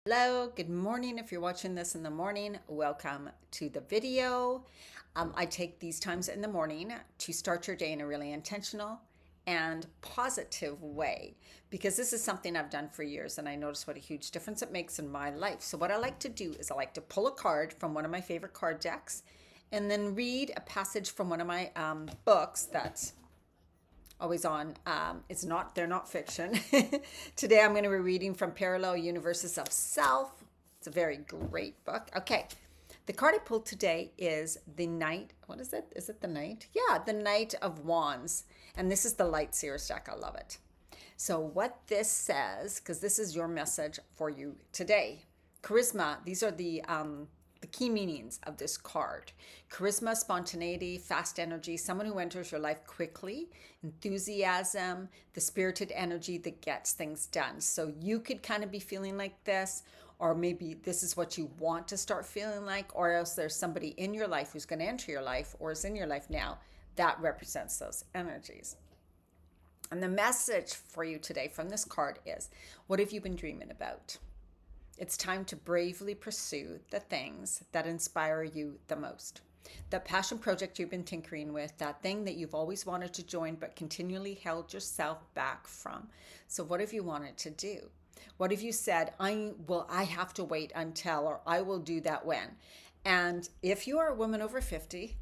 Hello, good morning. If you're watching this in the morning, welcome to the video. I take these times in the morning to start your day in a really intentional and positive way because this is something I've done for years and I notice what a huge difference it makes in my life. So, what I like to do is I like to pull a card from one of my favorite card decks and then read a passage from one of my books that's always on. They're not fiction. Today I'm going to be reading from Parallel Universes of Self. It's a very great book. Okay. The card I pulled today is the Knight. What is it? Is it the Knight? Yeah, the Knight of Wands. And this is the Light Seers deck. I love it. So what this says, because this is your message for you today. Charisma, these are the key meanings of this card. Charisma, spontaneity, fast energy, someone who enters your life quickly, enthusiasm, the spirited energy that gets things done. So you could kind of be feeling like this, or maybe this is what you want to start feeling like, or else there's somebody in your life who's going to enter your life or is in your life now that represents those energies. And the message for you today from this card is, what have you been dreaming about? It's time to bravely pursue the things that inspire you the most. That passion project you've been tinkering with, that thing that you've always wanted to join but continually held yourself back from. So what have you wanted to do? What have you said, I have to wait until, or I will do that when? And if you are a woman over 50,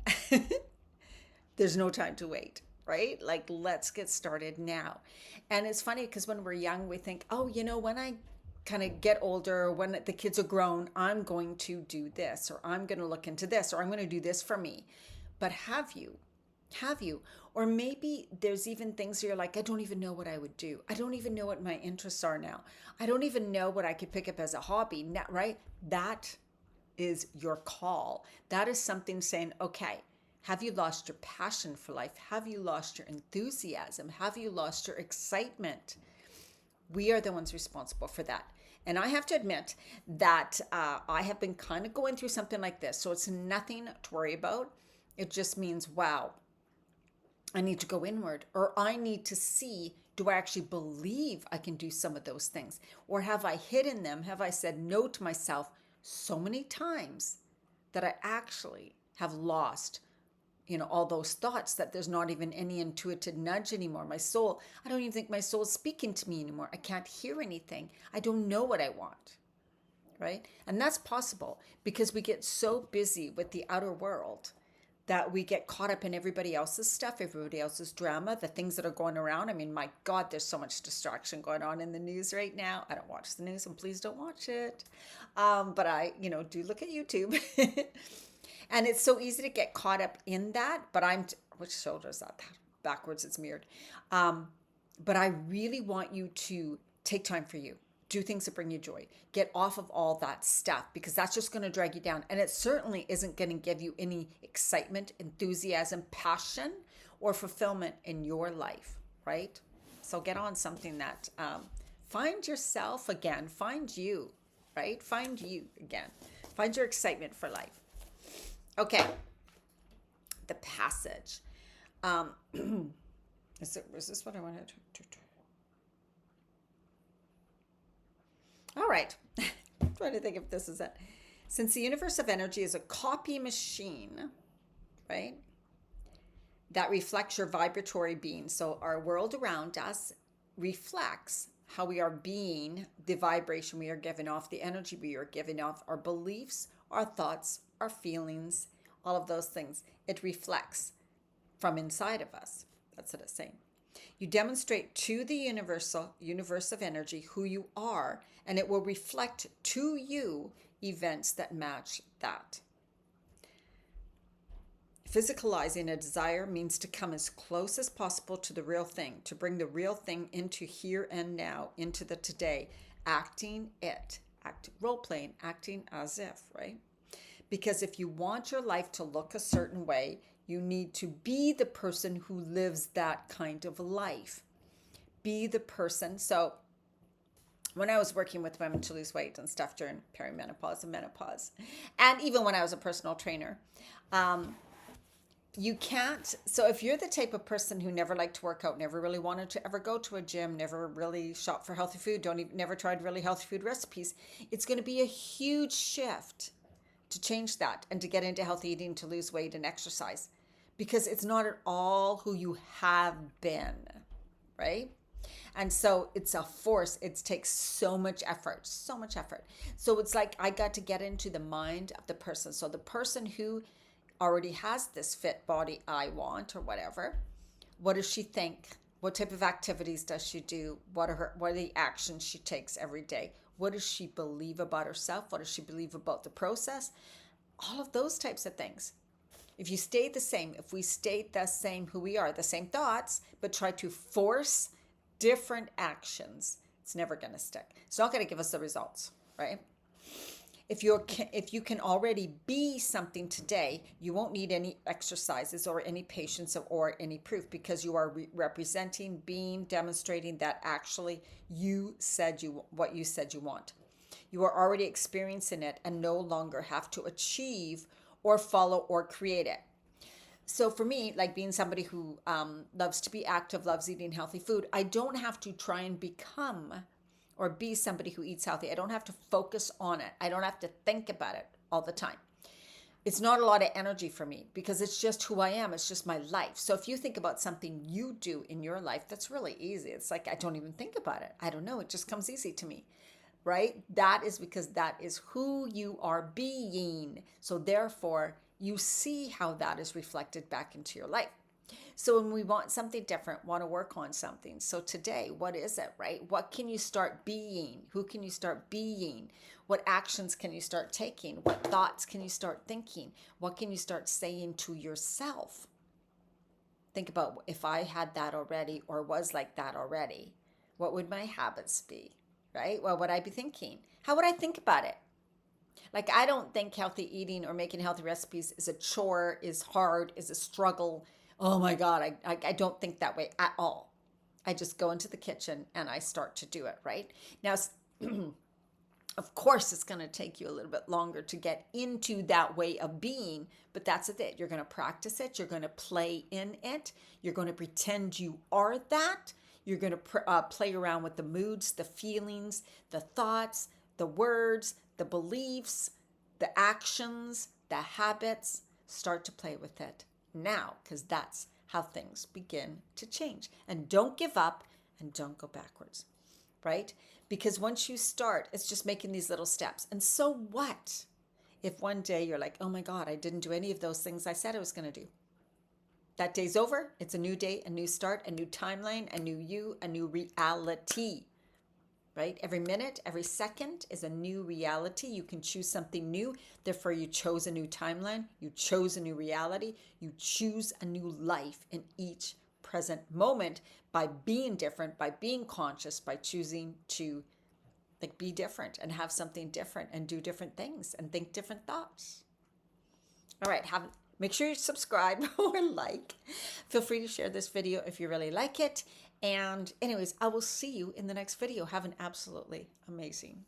there's no time to wait, right? Like, let's get started now. And it's funny because when we're young, we think, oh, when I kind of get older, when the kids are grown, I'm going to do this, or I'm going to look into this, or I'm going to do this for me. But have you? Have you? Or maybe there's even things where you're like, I don't even know what I would do. I don't even know what my interests are now. I don't even know what I could pick up as a hobby, right? That is your call. That is something saying, okay, have you lost your passion for life? Have you lost your enthusiasm? Have you lost your excitement? We are the ones responsible for that. And I have to admit that I have been kind of going through something like this. So it's nothing to worry about. It just means, wow, I need to go inward, or I need to see, do I actually believe I can do some of those things? Or have I hidden them? Have I said no to myself so many times that I actually have lost all those thoughts, that there's not even any intuitive nudge anymore. My soul, I don't even think my soul is speaking to me anymore. I can't hear anything. I don't know what I want, right? And that's possible because we get so busy with the outer world that we get caught up in everybody else's stuff, everybody else's drama, the things that are going around. I mean, my God, there's so much distraction going on in the news right now. I don't watch the news, and please don't watch it. But I, do look at YouTube. And it's so easy to get caught up in that. But which shoulder is that? Backwards, it's mirrored. But I really want you to take time for you. Do things that bring you joy. Get off of all that stuff because that's just going to drag you down. And it certainly isn't going to give you any excitement, enthusiasm, passion, or fulfillment in your life, right? So get on something that find yourself again. Find you, right? Find you again. Find your excitement for life. Okay, the passage. Was this what I wanted to do? All right, I'm trying to think if this is it. Since the universe of energy is a copy machine, right, that reflects your vibratory being. So our world around us reflects how we are being, the vibration we are giving off, the energy we are giving off, our beliefs, our thoughts, our feelings, all of those things. It reflects from inside of us. That's what it's saying. You demonstrate to the universe of energy who you are, and it will reflect to you events that match that. Physicalizing a desire means to come as close as possible to the real thing, to bring the real thing into here and now, into the today, acting it, role-playing, acting as if, right? Because if you want your life to look a certain way, you need to be the person who lives that kind of life. Be the person. So when I was working with women to lose weight and stuff during perimenopause and menopause, and even when I was a personal trainer, You can't. So if you're the type of person who never liked to work out, never really wanted to ever go to a gym, never really shop for healthy food, don't even, never tried really healthy food recipes, it's going to be a huge shift to change that and to get into healthy eating, to lose weight and exercise, because it's not at all who you have been, right? And so it's a force. It takes so much effort, so much effort. So it's like I got to get into the mind of the person. So the person who already has this fit body I want or whatever, what does she think? What type of activities does she do? What are the actions she takes every day? What does she believe about herself? What does she believe about the process? All of those types of things. If you stay the same, if we stay the same who we are, the same thoughts, but try to force different actions, it's never going to stick. It's not going to give us the results, right? If you can already be something today, you won't need any exercises or any patience or any proof, because you are representing, being, demonstrating that actually what you said you want. You are already experiencing it and no longer have to achieve or follow or create it. So for me, like being somebody who loves to be active, loves eating healthy food, I don't have to try and become or be somebody who eats healthy. I don't have to focus on it. I don't have to think about it all the time. It's not a lot of energy for me because it's just who I am. It's just my life. So if you think about something you do in your life, that's really easy. It's like I don't even think about it. I don't know. It just comes easy to me, right? That is because that is who you are being. So therefore, you see how that is reflected back into your life. So when we want something different, want to work on something. So today, what is it, right? What can you start being? Who can you start being? What actions can you start taking? What thoughts can you start thinking? What can you start saying to yourself? Think about, if I had that already or was like that already, what would my habits be, right? What would I be thinking? How would I think about it? Like, I don't think healthy eating or making healthy recipes is a chore, is hard, is a struggle. Oh my God, I don't think that way at all. I just go into the kitchen and I start to do it, right? Now, of course, it's going to take you a little bit longer to get into that way of being, but that's it. You're going to practice it. You're going to play in it. You're going to pretend you are that. You're going to play around with the moods, the feelings, the thoughts, the words, the beliefs, the actions, the habits. Start to play with it now, because that's how things begin to change. And don't give up and don't go backwards, right? Because once you start, it's just making these little steps. And so what if one day you're like, oh my God, I didn't do any of those things I said I was going to do? That day's over. It's a new day, a new start, a new timeline, a new you, a new reality, right? Every minute, every second is a new reality. You can choose something new. Therefore, you chose a new timeline. You chose a new reality. You choose a new life in each present moment by being different, by being conscious, by choosing to like be different and have something different and do different things and think different thoughts. All right, make sure you subscribe or like. Feel free to share this video if you really like it. And anyways, I will see you in the next video. Have an absolutely amazing